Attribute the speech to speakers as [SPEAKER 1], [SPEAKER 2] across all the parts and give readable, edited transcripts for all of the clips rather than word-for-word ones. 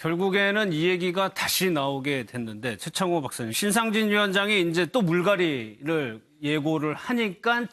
[SPEAKER 1] 결국에는 이 얘기가 다시 나오게 됐는데 최창호 박사님, 신상진 위원장이 이제 또 물갈이를 예고를 하니까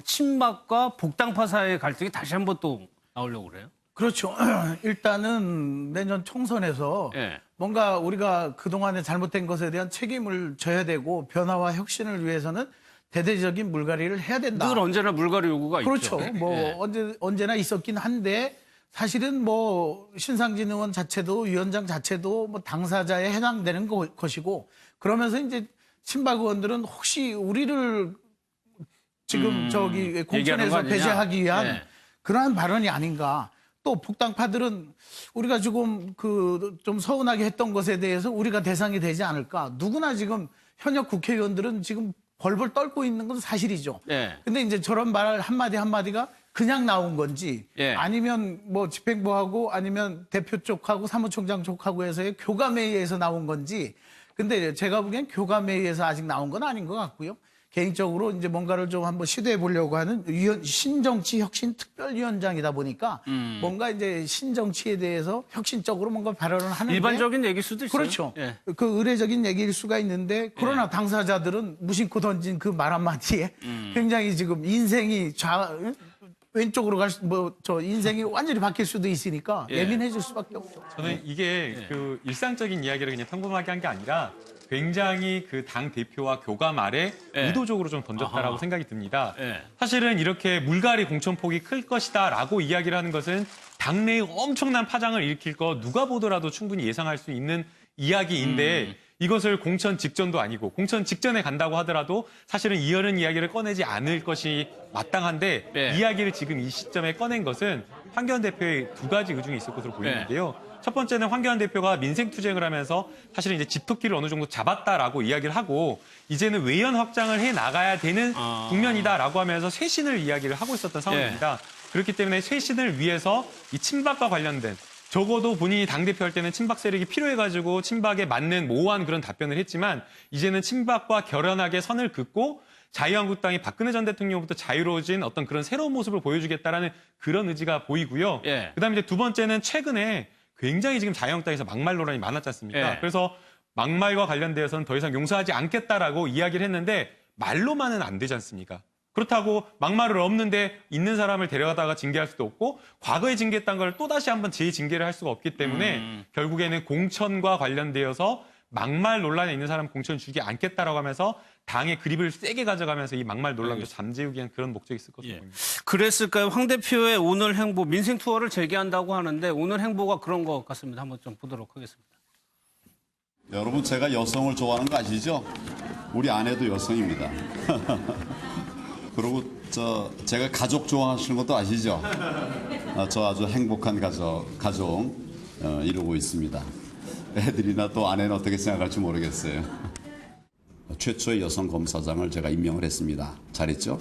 [SPEAKER 1] 친박과 복당파 사이의 갈등이 다시 한번 또 나오려고 그래요?
[SPEAKER 2] 그렇죠. 일단은 내년 총선에서
[SPEAKER 1] 예.
[SPEAKER 2] 뭔가 우리가 그동안에 잘못된 것에 대한 책임을 져야 되고 변화와 혁신을 위해서는 대대적인 물갈이를 해야 된다.
[SPEAKER 1] 늘 언제나 물갈이 요구가
[SPEAKER 2] 그렇죠.
[SPEAKER 1] 있죠.
[SPEAKER 2] 뭐
[SPEAKER 1] 예.
[SPEAKER 2] 언제나 있었긴 한데 사실은 뭐 신상진 의원 자체도 위원장 자체도 뭐 당사자에 해당되는 것이고 그러면서 이제 친박 의원들은 혹시 우리를 지금 저기 공천에서 배제하기 위한
[SPEAKER 1] 예.
[SPEAKER 2] 그러한 발언이 아닌가. 또 복당파들은 우리가 지금 그 좀 서운하게 했던 것에 대해서 우리가 대상이 되지 않을까. 누구나 지금 현역 국회의원들은 지금 벌벌 떨고 있는 건 사실이죠.
[SPEAKER 1] 예.
[SPEAKER 2] 근데 이제 저런 말 한마디 한마디가 그냥 나온 건지
[SPEAKER 1] 예.
[SPEAKER 2] 아니면 뭐 집행부하고 아니면 대표 쪽하고 사무총장 쪽하고 해서의 교감회의에서 나온 건지 근데 제가 보기엔 교감회의에서 아직 나온 건 아닌 것 같고요. 개인적으로 이제 뭔가를 좀 한번 시도해 보려고 하는 신정치 혁신 특별위원장이다 보니까 뭔가 이제 신정치에 대해서 혁신적으로 뭔가 발언을 하는데
[SPEAKER 1] 일반적인 얘기일 수도 있어요.
[SPEAKER 2] 그렇죠.
[SPEAKER 1] 예.
[SPEAKER 2] 그 의례적인 얘기일 수가 있는데 그러나 당사자들은 무심코 던진 그 말 한마디에 굉장히 지금 인생이 왼쪽으로 저 인생이 완전히 바뀔 수도 있으니까
[SPEAKER 1] 예.
[SPEAKER 2] 예민해질 수밖에 없죠.
[SPEAKER 3] 저는 이게 그 일상적인 이야기를 그냥 평범하게 한 게 아니라 굉장히 그 당 대표와 교감 아래
[SPEAKER 1] 예.
[SPEAKER 3] 의도적으로 좀 던졌다라고
[SPEAKER 1] 아하.
[SPEAKER 3] 생각이 듭니다.
[SPEAKER 1] 예.
[SPEAKER 3] 사실은 이렇게 물갈이 공천폭이 클 것이다라고 이야기를 하는 것은 당내에 엄청난 파장을 일으킬 거 누가 보더라도 충분히 예상할 수 있는 이야기인데 이것을 공천 직전도 아니고 공천 직전에 간다고 하더라도 사실은 이어른 이야기를 꺼내지 않을 것이 마땅한데
[SPEAKER 1] 네.
[SPEAKER 3] 이야기를 지금 이 시점에 꺼낸 것은 황교안 대표의 두 가지 의중이 있을 것으로 보이는데요. 첫 번째는 황교안 대표가 민생투쟁을 하면서 사실은 이제 집토끼를 어느 정도 잡았다라고 이야기를 하고 이제는 외연 확장을 해 나가야 되는 국면이다라고 하면서 쇄신을 이야기를 하고 있었던 상황입니다. 그렇기 때문에 쇄신을 위해서 이 친박과 관련된 적어도 본인이 당대표 할 때는 친박 세력이 필요해가지고 친박에 맞는 모호한 그런 답변을 했지만 이제는 친박과 결연하게 선을 긋고 자유한국당이 박근혜 전 대통령부터 자유로워진 어떤 그런 새로운 모습을 보여주겠다라는 그런 의지가 보이고요.
[SPEAKER 1] 예.
[SPEAKER 3] 그다음에 이제 두 번째는 최근에 굉장히 지금 자유한국당에서 막말 논란이 많았지 않습니까?
[SPEAKER 1] 예.
[SPEAKER 3] 그래서 막말과 관련되어서는 더 이상 용서하지 않겠다라고 이야기를 했는데 말로만은 안 되지 않습니까? 그렇다고 막말을 없는데 있는 사람을 데려가다가 징계할 수도 없고 과거에 징계했던 걸 또다시 한번 재징계를 할 수가 없기 때문에 결국에는 공천과 관련되어서 막말 논란에 있는 사람 공천 주지 않겠다라고 하면서 당의 그립을 세게 가져가면서 이 막말 논란도 잠재우기 위한 그런 목적이 있을 것으로 보입니다.
[SPEAKER 1] 그랬을까요? 황 대표의 오늘 행보, 민생 투어를 재개한다고 하는데 오늘 행보가 그런 것 같습니다. 한번 좀 보도록 하겠습니다.
[SPEAKER 4] 여러분 제가 여성을 좋아하는 거 아시죠? 우리 아내도 여성입니다. 그리고 제가 가족 좋아하시는 것도 아시죠? 저 아주 행복한 가정 이루고 있습니다. 애들이나 또 아내는 어떻게 생각할지 모르겠어요. 최초의 여성 검사장을 제가 임명을 했습니다. 잘했죠?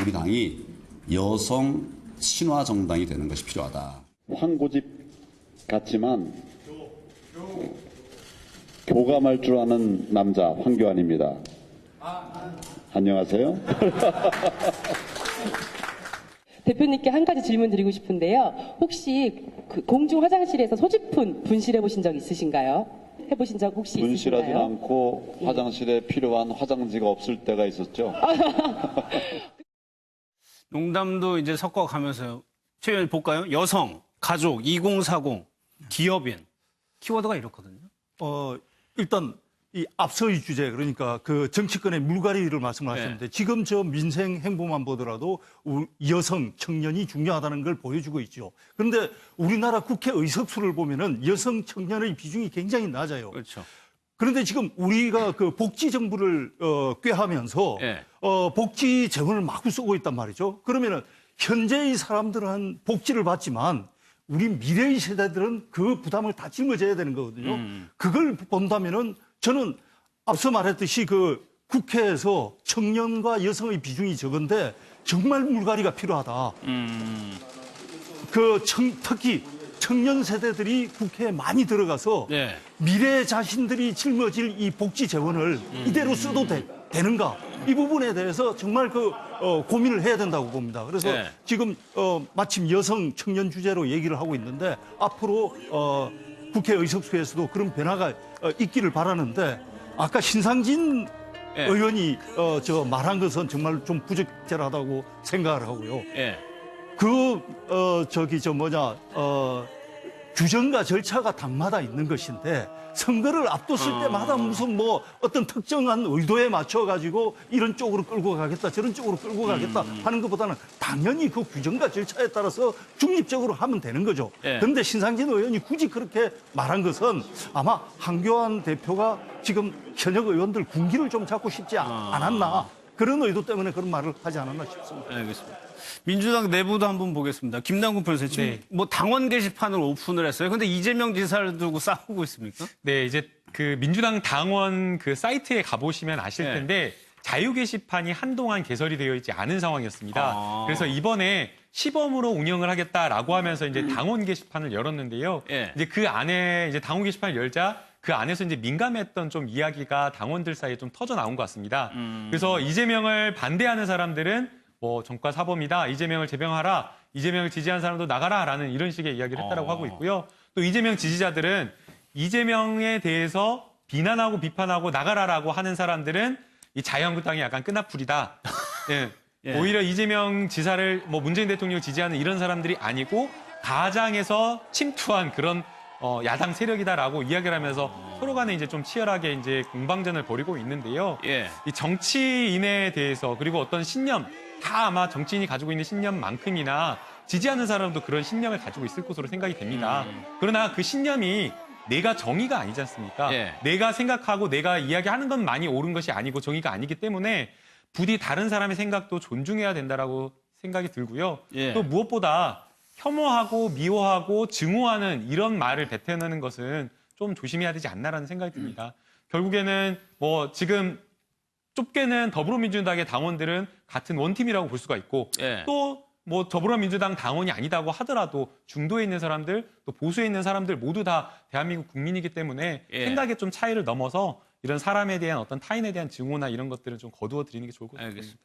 [SPEAKER 4] 우리 당이 여성 친화 정당이 되는 것이 필요하다.
[SPEAKER 5] 황고집 같지만 교감할 줄 아는 남자 황교안입니다. 안녕하세요.
[SPEAKER 6] 대표님께 한 가지 질문 드리고 싶은데요. 혹시 그 공중 화장실에서 소지품 분실해 보신 적 있으신가요? 해보신 적 혹시
[SPEAKER 5] 분실하진
[SPEAKER 6] 있으신가요?
[SPEAKER 5] 않고 화장실에 필요한 화장지가 없을 때가 있었죠.
[SPEAKER 1] 농담도 이제 섞어가면서요. 최 의원님 볼까요? 여성, 가족, 2040, 기업인. 키워드가 이렇거든요.
[SPEAKER 7] 일단 이 앞서의 주제 그러니까 그 정치권의 물갈이를 말씀하셨는데 지금 저 민생 행보만 보더라도 여성, 청년이 중요하다는 걸 보여주고 있죠. 그런데 우리나라 국회 의석수를 보면은 여성, 청년의 비중이 굉장히 낮아요.
[SPEAKER 1] 그렇죠.
[SPEAKER 7] 그런데 지금 우리가 그 복지 정부를 꾀하면서 복지 재원을 마구 쓰고 있단 말이죠. 그러면은 현재의 사람들은 복지를 받지만 우리 미래의 세대들은 그 부담을 다 짊어져야 되는 거거든요. 그걸 본다면은 저는 앞서 말했듯이 그 국회에서 청년과 여성의 비중이 적은데 정말 물갈이가 필요하다. 특히 청년 세대들이 국회에 많이 들어가서 미래 자신들이 짊어질 이 복지 재원을 이대로 써도 되는가? 이 부분에 대해서 정말 그 고민을 해야 된다고 봅니다. 그래서
[SPEAKER 1] 예.
[SPEAKER 7] 지금 마침 여성 청년 주제로 얘기를 하고 있는데 앞으로 국회 의석수에서도 그런 변화가 있기를 바라는데 아까 신상진
[SPEAKER 1] 예.
[SPEAKER 7] 의원이 저 말한 것은 정말 좀 부적절하다고 생각을 하고요.
[SPEAKER 1] 예.
[SPEAKER 7] 규정과 절차가 당마다 있는 것인데 선거를 앞뒀을 때마다 무슨 뭐 어떤 특정한 의도에 맞춰 가지고 이런 쪽으로 끌고 가겠다 저런 쪽으로 끌고 가겠다 하는 것보다는 당연히 그 규정과 절차에 따라서 중립적으로 하면 되는 거죠.
[SPEAKER 1] 예.
[SPEAKER 7] 그런데 신상진 의원이 굳이 그렇게 말한 것은 아마 한교안 대표가 지금 현역 의원들 군기를 좀 잡고 싶지 않았나 그런 의도 때문에 그런 말을 하지 않았나 싶습니다.
[SPEAKER 1] 알겠습니다. 민주당 내부도 한번 보겠습니다. 김남국 변호사님, 지금
[SPEAKER 3] 네.
[SPEAKER 1] 뭐 당원 게시판을 오픈을 했어요. 근데 이재명 지사를 두고 싸우고 있습니까?
[SPEAKER 3] 네, 이제 그 민주당 당원 그 사이트에 가보시면 아실
[SPEAKER 1] 네.
[SPEAKER 3] 텐데 자유 게시판이 한동안 개설이 되어 있지 않은 상황이었습니다.
[SPEAKER 1] 아.
[SPEAKER 3] 그래서 이번에 시범으로 운영을 하겠다라고 하면서 이제 당원 게시판을 열었는데요.
[SPEAKER 1] 예.
[SPEAKER 3] 이제 그 안에 이제 당원 게시판을 열자 그 안에서 이제 민감했던 좀 이야기가 당원들 사이에 좀 터져 나온 것 같습니다. 그래서 이재명을 반대하는 사람들은 뭐 정과 사범이다, 이재명을 제명하라, 이재명을 지지한 사람도 나가라라는 이런 식의 이야기를 했다라고 하고 있고요. 또 이재명 지지자들은 이재명에 대해서 비난하고 비판하고 나가라라고 하는 사람들은 이 자유한국당이 약간 끈앞풀이다. 예.
[SPEAKER 1] 예.
[SPEAKER 3] 오히려 이재명 지사를 뭐 문재인 대통령을 지지하는 이런 사람들이 아니고 가장에서 침투한 그런 야당 세력이다라고 이야기를 하면서 서로 간에 이제 좀 치열하게 이제 공방전을 벌이고 있는데요.
[SPEAKER 1] 예.
[SPEAKER 3] 이 정치인에 대해서 그리고 어떤 신념 다 아마 정치인이 가지고 있는 신념만큼이나 지지하는 사람도 그런 신념을 가지고 있을 것으로 생각이 됩니다. 그러나 그 신념이 내가 정의가 아니지 않습니까?
[SPEAKER 1] 예.
[SPEAKER 3] 내가 생각하고 내가 이야기하는 것만이 옳은 것이 아니고 정의가 아니기 때문에 부디 다른 사람의 생각도 존중해야 된다라고 생각이 들고요.
[SPEAKER 1] 예.
[SPEAKER 3] 또 무엇보다 혐오하고 미워하고 증오하는 이런 말을 뱉어내는 것은 좀 조심해야 되지 않나라는 생각이 듭니다. 결국에는 뭐 지금 좁게는 더불어민주당의 당원들은 같은 원팀이라고 볼 수가 있고
[SPEAKER 1] 예.
[SPEAKER 3] 또 뭐 더불어민주당 당원이 아니다고 하더라도 중도에 있는 사람들 또 보수에 있는 사람들 모두 다 대한민국 국민이기 때문에
[SPEAKER 1] 예.
[SPEAKER 3] 생각의 좀 차이를 넘어서 이런 사람에 대한 어떤 타인에 대한 증오나 이런 것들은 좀 거두어 드리는 게 좋을 것 같습니다.
[SPEAKER 1] 알겠습니다.